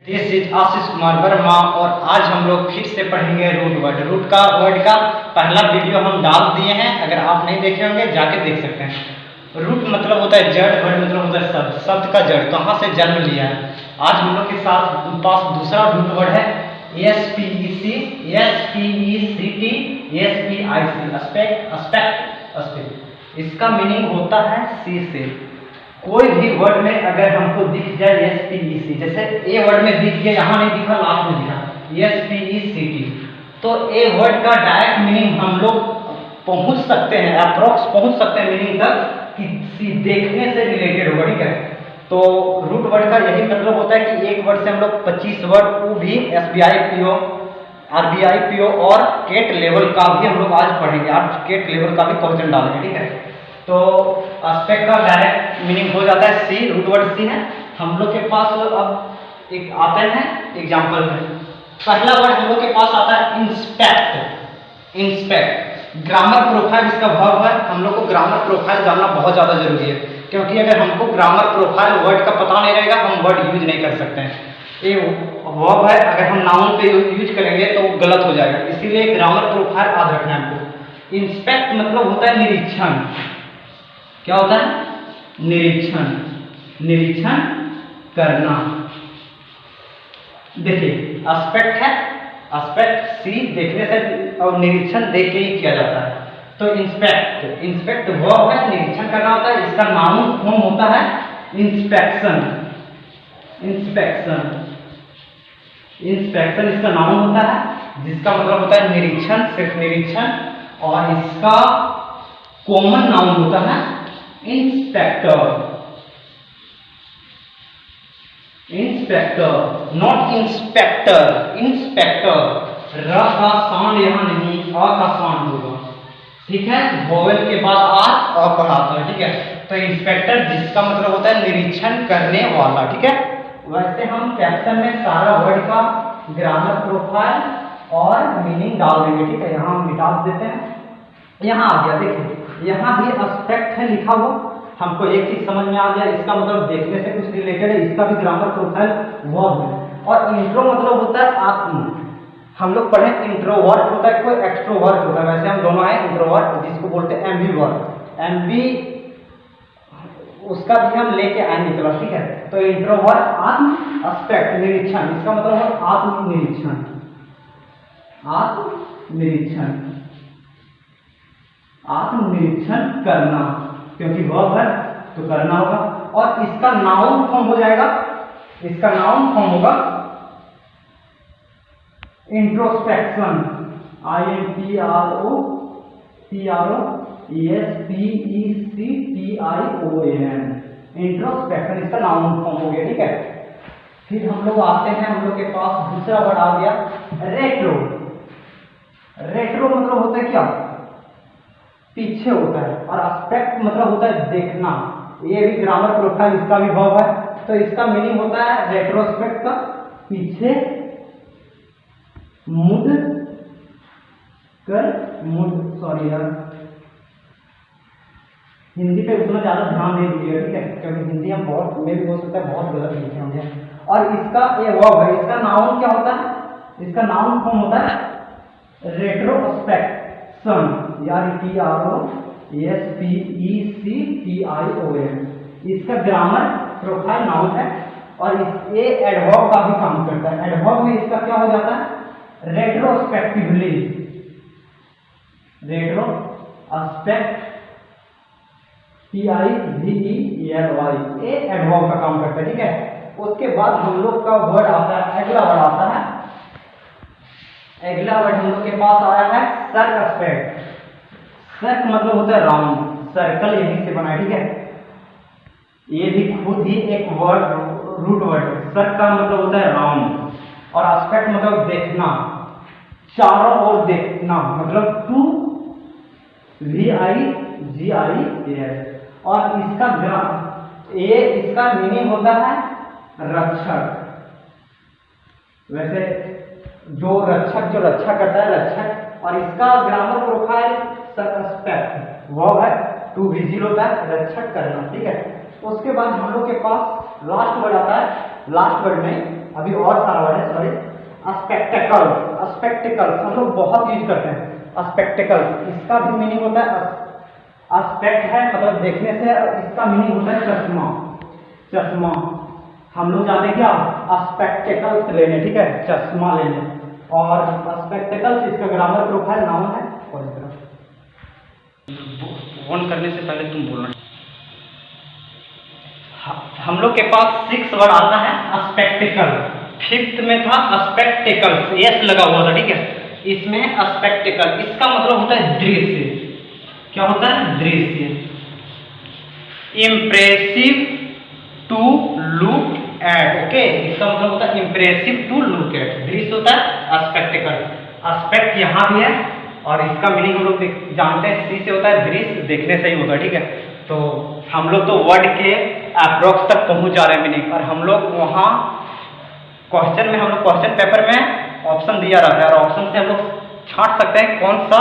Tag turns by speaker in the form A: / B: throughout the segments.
A: This is Ashish Kumar Verma और आज हम लोग फिर से पढ़ेंगे रूट वर्ड। रूट का वर्ड का पहला वीडियो हम डाल दिए हैं, अगर आप नहीं देखे होंगे जाके देख सकते हैं। रूट मतलब होता है जड़, वर्ड मतलब होता है शब्द, शब्द का जड़ कहाँ से जन्म लिया है। आज हम लोग के साथ पास दूसरा रूट वर्ड है SPEC, SPECT, SPIC, एस्पेक्ट। इसका मीनिंग होता है सी से। कोई भी वर्ड में अगर हमको दिख जाए SPEC, जैसे ए वर्ड में दिख गया, यहाँ नहीं दिखा, लास्ट में दिखा SPECT, तो ए वर्ड का डायरेक्ट मीनिंग हम लोग पहुंच सकते हैं, अप्रोक्स पहुंच सकते हैं मीनिंग तक कि देखने से रिलेटेड होगा। ठीक है, तो रूट वर्ड का यही मतलब होता है कि एक वर्ड से हम लोग 25 वर्ड, वो भी SBI PO, RBI PO और केट लेवल का भी हम लोग आज पढ़ेंगे। आज केट लेवल का भी क्वेश्चन डालेंगे। ठीक है, तो एस्पेक्ट का डायरेक्ट मीनिंग हो जाता है सी, रूट वर्ड सी है। हम लोग के पास अब एक आते हैं एग्जांपल में। पहला वर्ड हम लोग के पास आता है इंस्पेक्ट। इंस्पेक्ट ग्रामर प्रोफाइल इसका वर्ब है। हम लोग को ग्रामर प्रोफाइल जानना बहुत ज़्यादा जरूरी है, क्योंकि अगर हमको ग्रामर प्रोफाइल वर्ड का पता नहीं रहेगा हम वर्ड यूज नहीं कर सकते हैं। ये वर्ब है, अगर हम नाउन पे यूज करेंगे तो गलत हो जाएगा, इसीलिए ग्रामर प्रोफाइल याद रखना है हमको। इंस्पेक्ट मतलब होता है निरीक्षण। क्या होता है? निरीक्षण, निरीक्षण करना। देखिए एस्पेक्ट है, एस्पेक्ट सी देखने से और निरीक्षण देख के ही किया जाता है। तो इंस्पेक्ट, इंस्पेक्ट वर्ब है, निरीक्षण करना होता है। इसका नाउन फॉर्म होता है इंस्पेक्शन। इंस्पेक्शन, इंस्पेक्शन इसका नाउन होता है, जिसका मतलब होता है निरीक्षण, सिर्फ निरीक्षण। और इसका कॉमन नाउन होता है inspector. Inspector, not inspector, inspector. र का साउंड यहां नहीं, अ का साउंड होगा। ठीक है, वोवेल के बाद आ पढ़ाता है। ठीक है, तो इंस्पेक्टर जिसका मतलब होता है निरीक्षण करने वाला। ठीक है, वैसे हम कैप्शन में सारा वर्ड का ग्रामर प्रोफाइल और मीनिंग डाल देंगे। ठीक है, यहाँ हम मिटा देते हैं। यहाँ आ गया, देखिए यहाँ भी एस्पेक्ट है लिखा हुआ। हमको एक चीज समझ में आ गया, इसका मतलब देखने से कुछ रिलेटेड है। इसका भी ग्रामर प्रोफाइल वर्ब है। और इंट्रो मतलब होता है आत्म। हम लोग पढ़े इंट्रोवर्ट होता है, कोई एक्सट्रोवर्ट होता है। वैसे हम दोनों हैं इंट्रोवर्ट, जिसको बोलते हैं एम्बीवर्ट। एम्बी उसका भी हम लेके आए निकला। ठीक है, तो इंट्रोवर्ट आत्म, एस्पेक्ट निरीक्षण, इसका मतलब है आत्म निरीक्षण। आत्म निरीक्षण, आत्म निरीक्षण करना, क्योंकि वर्ब है तो करना होगा। और इसका नाउन फॉर्म हो जाएगा, इसका नाउन फॉर्म होगा इंट्रोस्पेक्शन। INTROSPECTION, इंट्रोस्पेक्शन इसका नाउन फॉर्म हो गया। ठीक है, फिर हम लोग आते हैं, हम लोग के पास दूसरा वर्ड आ गया रेट्रो। रेट्रो मतलब होता है क्या? पीछे होता है। और एस्पेक्ट मतलब होता है देखना। ये भी ग्रामर प्रोफाइल इसका भी वर्ब है। तो इसका मीनिंग होता है रेट्रोस्पेक्ट का पीछे मुड़ कर, सॉरी यार, हिंदी पे उतना ज्यादा ध्यान नहीं दीजिएगा। ठीक है, क्योंकि हिंदी हम बहुत, में भी हो सकता है बहुत गलत लिखे होंगे। और इसका ये वर्ब है, इसका नाउन क्या होता है? इसका नाउन फॉर्म होता है रेट्रोस्पेक्शन, यानी RETROSPECTION। इसका ग्रामर प्रोफाइल नाउन है। और ये एडवर्ब का भी काम करता है। एडवर्ब में इसका क्या हो जाता है? रेट्रोस्पेक्टिवली, रेट्रोस्पेक्ट TIVELY, ये एडवर्ब का काम करता है। ठीक है, उसके बाद हम लोग का वर्ड आता है, अगला वर्ड आता है। अगला वर्ड हम लोग के पास आया है सर्कस्पेक्ट। सर्क मतलब होता है राउंड, सर्कल यहीं से बना है। ठीक है, ये भी खुद ही एक वर्ड, रूट वर्ड है। सर्क का मतलब होता है राउंड, और एस्पेक्ट मतलब देखना, चारों ओर देखना, मतलब टू VIGIAS। और इसका मीनिंग होता है रक्षक। वैसे जो रक्षा करता है, रक्षक। और इसका ग्रामर प्रोफाइल सर्कस्पेक्ट वर्ब है, टू विजिल होता है, रक्षक करना। ठीक है, उसके बाद हम लोग के पास लास्ट वर्ड आता है। लास्ट वर्ड में अभी और सारा वर्ड है, सॉरी। स्पेक्टेकल्स, स्पेक्टेकल्स हम लोग बहुत यूज करते हैं। स्पेक्टेकल्स इसका भी मीनिंग होता है, एस्पेक्ट है मतलब देखने से, इसका मीनिंग होता है चश्मा। चश्मा हम लोग जाते हैं क्या, स्पेक्टेकल्स लेने, ठीक है, चश्मा लेने। और स्पेक्टेकल्स इसका ग्रामर प्रोफाइल नाउन है। और
B: वन करने से पहले तुम बोलना।
A: हम लोग के पास 6 वर्ड आता है स्पेक्टिकल। 5th में था स्पेक्टिकल्स, यस लगा हुआ था, ठीक है। इसमें स्पेक्टिकल इसका मतलब होता है दृश्य। क्या होता है, दृश्य। Impressive to look at, okay, इसका मतलब होता है इम्प्रेसिव टू लुक एट, दृश्य होता है स्पेक्टिकल। एस्पेक्ट यहाँ भी है और इसका मीनिंग हम लोग जानते हैं, सी से होता है दृश्य, देखने से ही होता है, ठीक है। तो हम लोग तो वर्ड के अप्रोक्स तक पहुंच जा रहे हैं मीनिंग, और हम लोग वहाँ क्वेश्चन में, हम लोग क्वेश्चन पेपर में ऑप्शन दिया रहता है और ऑप्शन से हम लोग छांट सकते हैं कौन सा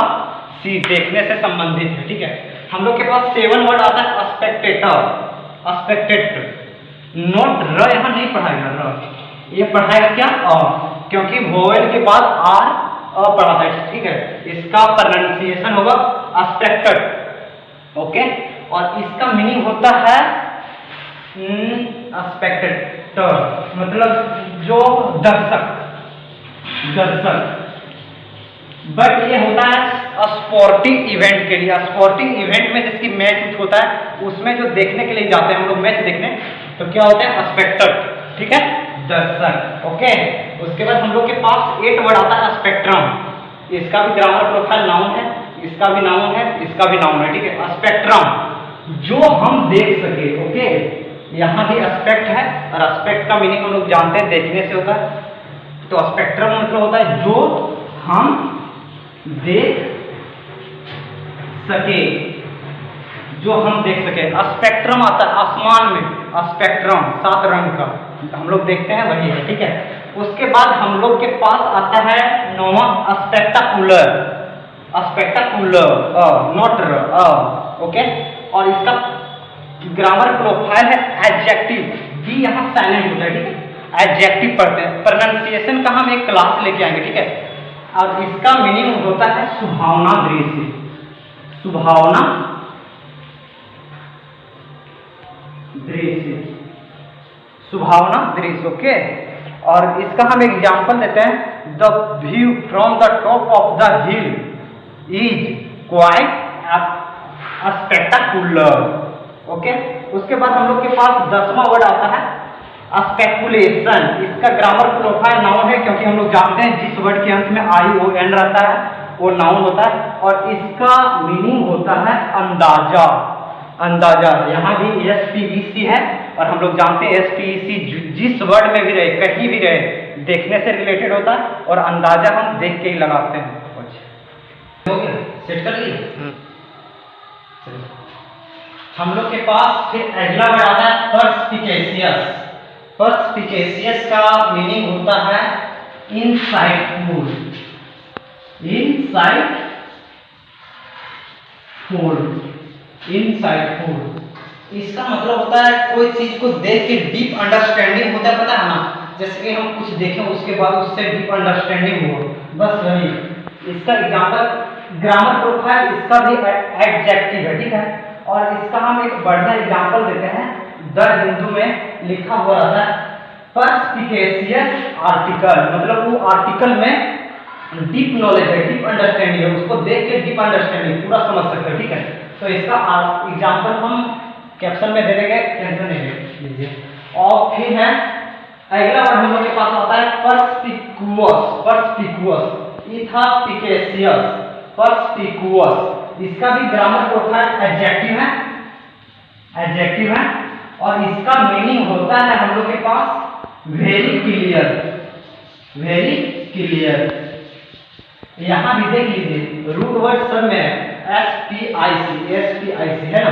A: सी देखने से संबंधित है, ठीक है। हम लोग के पास 7 वर्ड आता है स्पेक्टेटर, स्पेक्टेटर। नोट र यहाँ नहीं पढ़ाएगा, र ये पढ़ाएगा क्या, अ, क्योंकि वोवेल के बाद आर अ पढ़ा है, ठीक है। इसका प्रोनाउंसिएशन होगा स्पेक्टेड, ओके। और इसका मीनिंग होता है स्पेक्टेटर, मतलब जो दर्शक, दर्शक। बट ये होता है स्पोर्टिंग इवेंट के लिए। स्पोर्टिंग इवेंट में जिसकी मैच होता है उसमें जो देखने के लिए जाते हैं हम लोग मैच देखने, तो क्या होता है स्पेक्टर, ठीक है, दर्शक, ओके। उसके बाद हम लोग के पास 8 वर्ड आता है स्पेक्ट्रम। इसका भी ग्रामर प्रोफाइल नाउन है, इसका भी नाउन है, इसका भी नाउन है, ठीक है। स्पेक्ट्रम जो हम देख सके, ओके। यहाँ भी एस्पेक्ट है और एस्पेक्ट का मीनिंग हम लोग जानते हैं देखने से होता है। तो स्पेक्ट्रम मतलब होता है जो हम देख सके, जो हम देख सके। स्पेक्ट्रम आता है आसमान में, स्पेक्ट्रम 7 रंग का हम लोग देखते हैं, वही है, ठीक है। उसके बाद हम लोग के पास आता है 9वां स्पेक्टाकुलर, स्पेक्टाकुलर, नॉट र, ओके। और इसका ग्रामर प्रोफाइल है एडजेक्टिव, डी यहाँ साइलेंट होता है, ठीक है। एडजेक्टिव पढ़ते हैं, प्रोनाउंसिएशन का हम एक क्लास लेके आएंगे, ठीक है। और इसका मीनिंग होता है सुहावना दृश्य, सुहावना दृश्य, सुहावना दृश्य, ओके। और इसका हम एग्जांपल देते हैं, the view from the top of the hill is quite spectacular, okay. उसके बाद हम लोग के पास 10वां वर्ड आता है स्पेकुलेशन। इसका ग्रामर प्रोफाइल नाउन है, क्योंकि हम लोग जानते हैं जिस वर्ड के अंत में आई ओ एन रहता है वो नाउन होता है। और इसका मीनिंग होता है अंदाजा, अंदाजा। यहाँ भी एसपीईसी है और हम लोग जानते हैं एसपीईसी जिस वर्ड में भी रहे, कहीं भी रहे, देखने से रिलेटेड होता है और अंदाजा हम देख के ही लगाते हैं। कुछ हो गया, सेट कर लिए। हम लोग के पास फिर अगला वर्ड आता है पर्सपिकेशियस। पर्सपिकेशियस का मीनिंग होता है इनसाइटफुल, इनसाइटफुल, इनसाइटफुल। इसका मतलब होता है कोई चीज को देख के डीप अंडरस्टैंडिंग होता है, पता है ना, जैसे कि हम कुछ देखें उसके बाद उससे डीप अंडरस्टैंडिंग हो, बस वही। इसका एग्जाम्पल ग्रामर प्रोफाइल इसका भी एडजेक्टिव है, ठीक है। और इसका हम एक बढ़िया एग्जाम्पल देते हैं, द हिंदू में लिखा हुआ रहता है पर्सपिकेशियस आर्टिकल, मतलब वो आर्टिकल में डीप नॉलेज है, डीप अंडरस्टैंडिंग है, उसको देख के डीप अंडरस्टैंडिंग पूरा समझ सकते हो, ठीक है। तो इसका एग्जाम्पल हम कैप्शन में दे देंगे, टेंशन नहीं लीजिए। और फिर है अगला वर्ड हम लोग के पास आता है पर्सपिकुअस, पर्सपिकुअस, इथापिकेशियस, पर्सपिकुअस। इसका भी ग्रामर प्रोफाइल एडजेक्टिव है, एडजेक्टिव है। और इसका मीनिंग होता है हम लोग के पास वेरी क्लियर, वेरी क्लियर। यहाँ भी देख लीजिए रूट वर्ड सब में एसपीआईसी, एसपीआईसी है ना।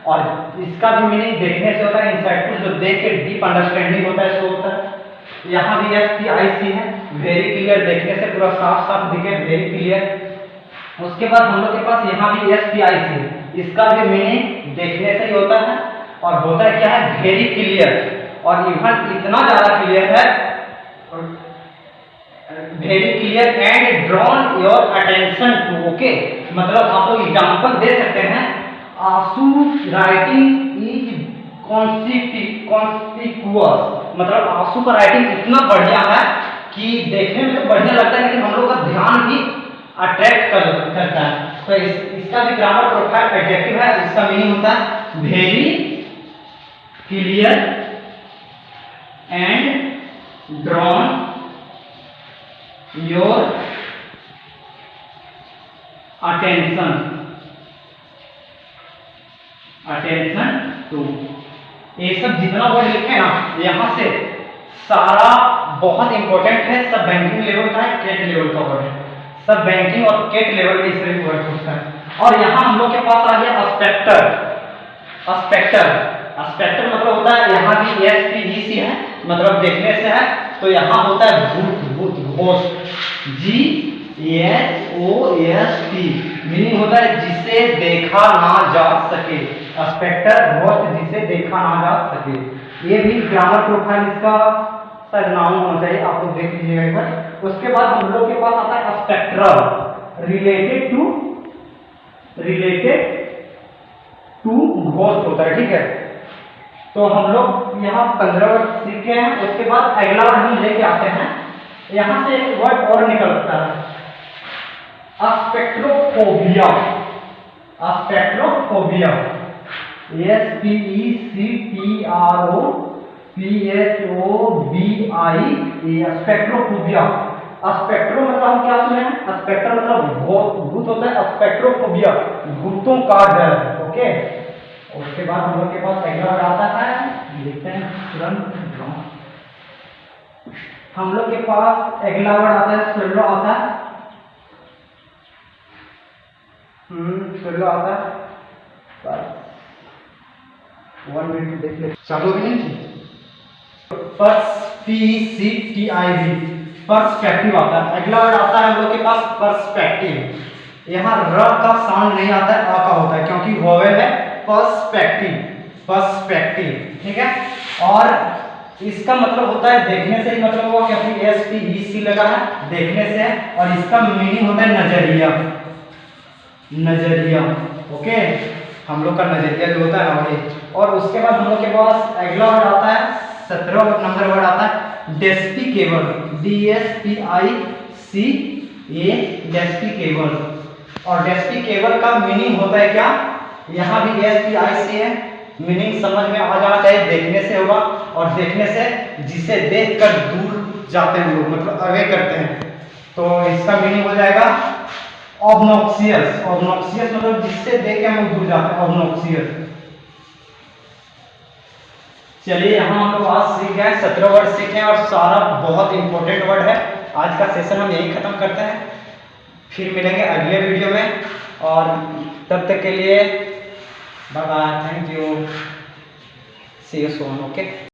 A: और इसका भी मीनिंग देखने से होता है इनसाइटफुल, जो देख के डीप अंडरस्टैंडिंग होता है सो होता है। यहाँ भी एसपीआईसी है, वेरी क्लियर, देखने से पूरा साफ साफ दिखे, वेरी क्लियर। उसके बाद हम लोग के पास यहाँ भी एसपीआईसी है, इसका भी मीनिंग देखने से ही होता है और होता है क्या है, वेरी क्लियर। और इवन इतना ज्यादा क्लियर है very clear and drawn your attention to. Okay, मतलब आप लोग एग्जाम्पल दे सकते हैं। आंसू राइटिंग इज कॉन्स्पिकुअस, मतलब आंसू का राइटिंग इतना बढ़िया है कि देखने में तो बढ़िया लगता है, लेकिन हम लोग का ध्यान भी अट्रैक्ट करता है। तो इसका भी ग्रामर प्रोफाइल एडजेक्टिव है। इसका मीनिंग होता है very clear and drawn your attention to. ये सब जितना वर्ड लिखे ना यहाँ से सारा बहुत इंपॉर्टेंट है। सब बैंकिंग लेवल का है, केट लेवल का वर्ड है। सब बैंकिंग और केट लेवल में इस तरह के वर्ड पूछता है। और यहाँ हम लोग के पास आ गया अस्पेक्टर। अस्पेक्टर मतलब होता है, यहाँ भी SPEC है, मतलब देखने से है। तो यहाँ होता है भूत, घोस्ट, GHOST, मीनिंग होता है जिसे देखा ना जा सके। अस्पेक्टर घोस्ट, जिसे देखा ना जा सके। ये भी ग्रामर प्रोफाइल इसका शायद नाउन होना चाहिए, आप लोग देख लीजिएगा एक बार। उसके बाद हम लोग के पास आता है अस्पेक्ट्रल, रिलेटेड टू घोस्ट होता है। ठीक है, तो हम लोग यहाँ 15 वर्ड सीखे हैं। उसके बाद अगला वर्ड हम लेके आते हैं। यहाँ से एक वर्ड और निकलता है, अस्पेक्ट्रोफोबिया। स्पेक्ट्रोफोबिया। अस्पेक्ट्रो मतलब हम क्या सुने हैं? अस्पेक्टर मतलब भूत होता है। अस्पेक्ट्रोफोबिया भूतों का डर। ओके, उसके बाद हम लोग के पास अगला वर्ड आता है, देखते हैं तुरंत। हम लोग के पास अगला वर्ड आता है सोलो आता है। सोलो आता है, बस 1 मिनट देख ले, चालू भी नहीं। पर्सपेक्टिव आता है। अगला वर्ड आता है हम लोग के पास पर्सपेक्टिव। यहाँ र का साउंड नहीं आता है, अ का होता है, क्योंकि वोवेल है। पर्सपेक्टिव, ठीक है। और इसका मतलब होता है देखने से ही मतलब हुआ, क्योंकि SPEC लगा है, देखने से। और इसका मीनिंग होता है नजरिया। ओके, हम लोग का नजरिया जो होता है ना वही। और उसके बाद हम लोग के पास अगला वर्ड आता है, 17 नंबर वर्ड आता है डेस्पिकेबल, DSPICA, डेस्पिकेबल। और डेस्पिकेबल का मीनिंग होता है क्या? यहाँ भी SPIC है, मीनिंग समझ में आ जाना चाहिए, देखने से होगा। और देखने से जिसे देखकर दूर जाते हैं लोग, मतलब अवे करते हैं, तो इसका मीनिंग हो जाएगा ऑब्नॉक्सियस। ऑब्नॉक्सियस मतलब जिससे देख के हम दूर जाते हैं, ऑब्नॉक्सियस। चलिए, यहाँ हम लोग आज सीख गए 17 वर्ड सीखे और सारा बहुत इंपॉर्टेंट वर्ड है। आज का सेशन हम यही खत्म करते हैं, फिर मिलेंगे अगले वीडियो में। और तब तक के लिए bye bye, thank you, see you soon. Okay.